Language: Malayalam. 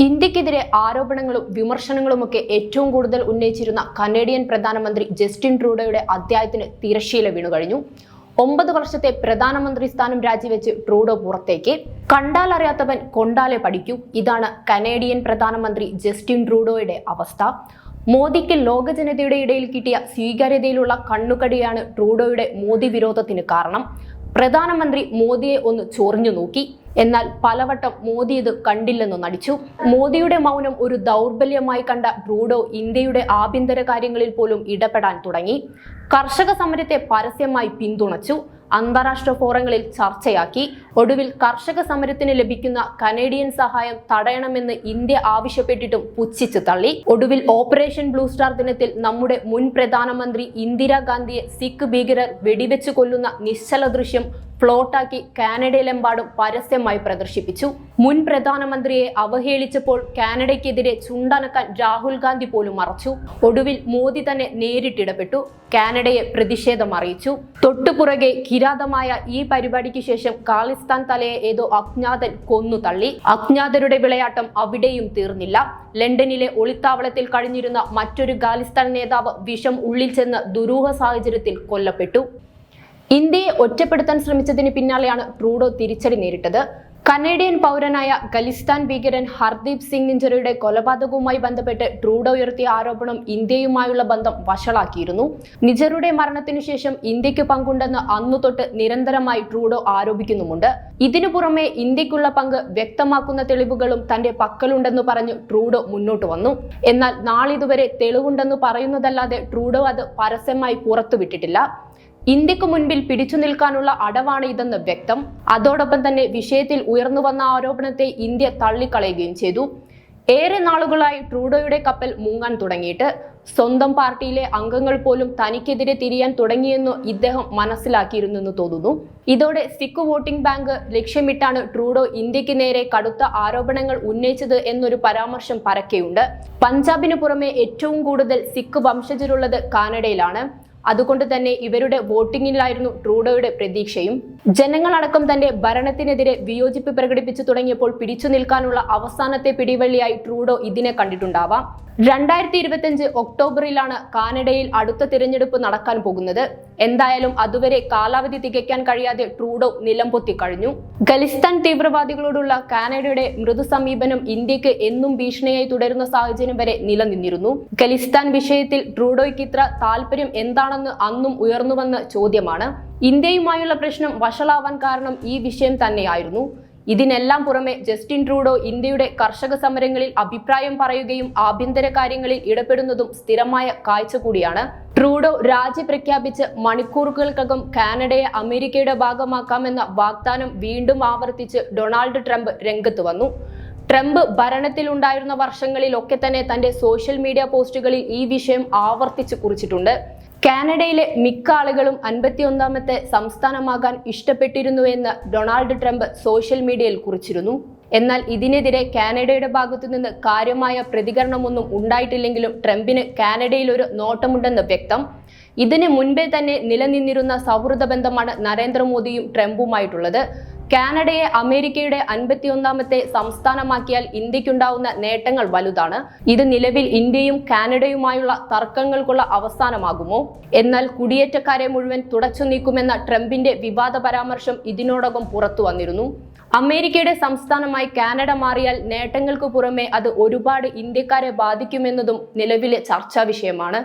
ഇന്ത്യക്കെതിരെ ആരോപണങ്ങളും വിമർശനങ്ങളുമൊക്കെ ഏറ്റവും കൂടുതൽ ഉന്നയിച്ചിരുന്ന കനേഡിയൻ പ്രധാനമന്ത്രി ജസ്റ്റിൻ ട്രൂഡോയുടെ അധ്യായത്തിന് തിരശ്ശീല വീണുകഴിഞ്ഞു. 9 വർഷത്തെ പ്രധാനമന്ത്രി സ്ഥാനം രാജിവെച്ച് ട്രൂഡോ പുറത്തേക്ക്. കണ്ടാൽ അറിയാത്തവൻ കൊണ്ടാലെ പഠിക്കൂ. ഇതാണ് കനേഡിയൻ പ്രധാനമന്ത്രി ജസ്റ്റിൻ ട്രൂഡോയുടെ അവസ്ഥ. മോദിക്ക് ലോക ജനതയുടെ ഇടയിൽ കിട്ടിയ സ്വീകാര്യതയിലുള്ള കണ്ണുകടിയാണ് ട്രൂഡോയുടെ മോദി വിരോധത്തിന് കാരണം. പ്രധാനമന്ത്രി മോദിയെ ഒന്ന് ചൊറിഞ്ഞു നോക്കി. എന്നാൽ പലവട്ടം മോദി ഇത് കണ്ടില്ലെന്നു നടിച്ചു. മോദിയുടെ മൗനം ഒരു ദൗർബല്യമായി കണ്ട ട്രൂഡോ ഇന്ത്യയുടെ ആഭ്യന്തര കാര്യങ്ങളിൽ പോലും ഇടപെടാൻ തുടങ്ങി. കർഷക സമരത്തെ പരസ്യമായി പിന്തുണച്ചു. അന്താരാഷ്ട്ര ഫോറങ്ങളിൽ ചർച്ചയാക്കി. ഒടുവിൽ കർഷക സമരത്തിന് ലഭിക്കുന്ന കനേഡിയൻ സഹായം തടയണമെന്ന് ഇന്ത്യ ആവശ്യപ്പെട്ടിട്ടും പുച്ഛിച്ചു തള്ളി. ഒടുവിൽ ഓപ്പറേഷൻ ബ്ലൂ സ്റ്റാർ ദിനത്തിൽ നമ്മുടെ മുൻ പ്രധാനമന്ത്രി ഇന്ദിരാഗാന്ധിയെ സിഖ് ഭീകരർ വെടിവെച്ചു കൊല്ലുന്ന നിശ്ചല ദൃശ്യം ഫ്ലോട്ടാക്കി കാനഡയിലെമ്പാടും പരസ്യമായി പ്രദർശിപ്പിച്ചു. മുൻ പ്രധാനമന്ത്രിയെ അവഹേളിച്ചപ്പോൾ കാനഡയ്ക്കെതിരെ ചുണ്ടനക്കാൻ രാഹുൽ ഗാന്ധി പോലും മറച്ചു. ഒടുവിൽ മോദി തന്നെ നേരിട്ടിടപെട്ടു. കാനഡയെ പ്രതിഷേധം അറിയിച്ചു. തൊട്ടുപുറകെ കിരാതമായ ഈ പരിപാടിക്ക് ശേഷം ഖാലിസ്ഥാൻ തലയെ ഏതോ അജ്ഞാതൻ കൊന്നു തള്ളി. അജ്ഞാതരുടെ വിളയാട്ടം അവിടെയും തീർന്നില്ല. ലണ്ടനിലെ ഒളിത്താവളത്തിൽ കഴിഞ്ഞിരുന്ന മറ്റൊരു ഖാലിസ്ഥാൻ നേതാവ് വിഷം ഉള്ളിൽ ചെന്ന് ദുരൂഹ സാഹചര്യത്തിൽ കൊല്ലപ്പെട്ടു. ഇന്ത്യയെ ഒറ്റപ്പെടുത്താൻ ശ്രമിച്ചതിന് പിന്നാലെയാണ് ട്രൂഡോ തിരിച്ചടി നേരിട്ടത്. കനേഡിയൻ പൗരനായ ഖലിസ്ഥാൻ ഭീകരൻ ഹർദീപ് സിംഗ് നിഞ്ചറുടെ കൊലപാതകവുമായി ബന്ധപ്പെട്ട് ട്രൂഡോ ഉയർത്തിയ ആരോപണം ഇന്ത്യയുമായുള്ള ബന്ധം വഷളാക്കിയിരുന്നു. നിജറുടെ മരണത്തിനു ശേഷം ഇന്ത്യക്ക് പങ്കുണ്ടെന്ന് അന്നു തൊട്ട് നിരന്തരമായി ട്രൂഡോ ആരോപിക്കുന്നുമുണ്ട്. ഇതിനു പുറമെ ഇന്ത്യക്കുള്ള പങ്ക് വ്യക്തമാക്കുന്ന തെളിവുകളും തന്റെ പക്കലുണ്ടെന്ന് പറഞ്ഞു ട്രൂഡോ മുന്നോട്ട് വന്നു. എന്നാൽ നാളിതുവരെ തെളിവുണ്ടെന്ന് പറയുന്നതല്ലാതെ ട്രൂഡോ അത് പരസ്യമായി പുറത്തുവിട്ടിട്ടില്ല. ഇന്ത്യക്ക് മുൻപിൽ പിടിച്ചു നിൽക്കാനുള്ള അടവാണ് ഇതെന്ന് വ്യക്തം. അതോടൊപ്പം തന്നെ വിഷയത്തിൽ ഉയർന്നു വന്ന ആരോപണത്തെ ഇന്ത്യ തള്ളിക്കളയുകയും ചെയ്തു. ഏറെ നാളുകളായി ട്രൂഡോയുടെ കപ്പൽ മുങ്ങാൻ തുടങ്ങിയിട്ട് സ്വന്തം പാർട്ടിയിലെ അംഗങ്ങൾ പോലും തനിക്കെതിരെ തിരിയാൻ തുടങ്ങിയെന്ന് ഇദ്ദേഹം മനസ്സിലാക്കിയിരുന്നെന്ന് തോന്നുന്നു. ഇതോടെ സിഖ് വോട്ടിംഗ് ബാങ്ക് ലക്ഷ്യമിട്ടാണ് ട്രൂഡോ ഇന്ത്യക്ക് നേരെ കടുത്ത ആരോപണങ്ങൾ ഉന്നയിച്ചത് എന്നൊരു പരാമർശം പരക്കെയുണ്ട്. പഞ്ചാബിന് പുറമെ ഏറ്റവും കൂടുതൽ സിഖ് വംശജരുള്ളത് കാനഡയിലാണ്. അതുകൊണ്ട് തന്നെ ഇവരുടെ വോട്ടിങ്ങിലായിരുന്നു ട്രൂഡോയുടെ പ്രതീക്ഷയും. ജനങ്ങളടക്കം തന്റെ ഭരണത്തിനെതിരെ വിയോജിപ്പ് പ്രകടിപ്പിച്ചു തുടങ്ങിയപ്പോൾ പിടിച്ചു നിൽക്കാനുള്ള അവസാനത്തെ പിടിവള്ളിയായി ട്രൂഡോ ഇതിനെ കണ്ടിട്ടുണ്ടാവാം. 2025 ഒക്ടോബറിലാണ് കാനഡയിൽ അടുത്ത തിരഞ്ഞെടുപ്പ് നടക്കാൻ പോകുന്നത്. എന്തായാലും അതുവരെ കാലാവധി തികയ്ക്കാൻ കഴിയാതെ ട്രൂഡോ നിലംപൊത്തി കഴിഞ്ഞു. ഖലിസ്ഥാൻ തീവ്രവാദികളോടുള്ള കാനഡയുടെ മൃദു സമീപനം ഇന്ത്യക്ക് എന്നും ഭീഷണിയായി തുടരുന്ന സാഹചര്യം വരെ നിലനിന്നിരുന്നു. ഖലിസ്ഥാൻ വിഷയത്തിൽ ട്രൂഡോയ്ക്ക് ഇത്ര താല്പര്യം എന്താണെന്ന് അന്നും ഉയർന്നുവന്ന ചോദ്യമാണ്. ഇന്ത്യയുമായുള്ള പ്രശ്നം വഷളാവാൻ കാരണം ഈ വിഷയം തന്നെയായിരുന്നു. ഇതിനെല്ലാം പുറമെ ജസ്റ്റിൻ ട്രൂഡോ ഇന്ത്യയുടെ കർഷക സമരങ്ങളിൽ അഭിപ്രായം പറയുകയും ആഭ്യന്തര കാര്യങ്ങളിൽ ഇടപെടുന്നതും സ്ഥിരമായ കാഴ്ച കൂടിയാണ്. ട്രൂഡോ രാജി പ്രഖ്യാപിച്ച് മണിക്കൂറുകൾക്കകം കാനഡയെ അമേരിക്കയുടെ ഭാഗമാക്കാമെന്ന വാഗ്ദാനം വീണ്ടും ആവർത്തിച്ച് ഡൊണാൾഡ് ട്രംപ് രംഗത്ത് വന്നു. ട്രംപ് ഭരണത്തിലുണ്ടായിരുന്ന വർഷങ്ങളിലൊക്കെ തന്നെ തന്റെ സോഷ്യൽ മീഡിയ പോസ്റ്റുകളിൽ ഈ വിഷയം ആവർത്തിച്ച് കുറിച്ചിട്ടുണ്ട്. കാനഡയിലെ മിക്ക ആളുകളും 51ാമത്തെ സംസ്ഥാനമാകാൻ ഇഷ്ടപ്പെട്ടിരുന്നുവെന്ന് ഡൊണാൾഡ് ട്രംപ് സോഷ്യൽ മീഡിയയിൽ കുറിച്ചിരുന്നു. എന്നാൽ ഇതിനെതിരെ കാനഡയുടെ ഭാഗത്തു നിന്ന് കാര്യമായ പ്രതികരണമൊന്നും ഉണ്ടായിട്ടില്ലെങ്കിലും ട്രംപിന് കാനഡയിൽ ഒരു നോട്ടമുണ്ടെന്ന് വ്യക്തം. ഇതിന് മുൻപേ തന്നെ നിലനിന്നിരുന്ന സൗഹൃദ ബന്ധമാണ് നരേന്ദ്രമോദിയും ട്രംപുമായിട്ടുള്ളത്. കാനഡയെ അമേരിക്കയുടെ 51ാമത്തെ സംസ്ഥാനമാക്കിയാൽ ഇന്ത്യക്കുണ്ടാവുന്ന നേട്ടങ്ങൾ വലുതാണ്. ഇത് നിലവിൽ ഇന്ത്യയും കാനഡയുമായുള്ള തർക്കങ്ങൾക്കുള്ള അവസാനമാകുമോ? എന്നാൽ കുടിയേറ്റക്കാരെ മുഴുവൻ തുടച്ചു നീക്കുമെന്ന ട്രംപിന്റെ വിവാദ പരാമർശം ഇതിനോടകം പുറത്തു വന്നിരുന്നു. അമേരിക്കയുടെ സംസ്ഥാനമായി കാനഡ മാറിയാൽ നേട്ടങ്ങൾക്ക് പുറമെ അത് ഒരുപാട് ഇന്ത്യക്കാരെ ബാധിക്കുമെന്നതും നിലവിലെ ചർച്ചാ വിഷയമാണ്.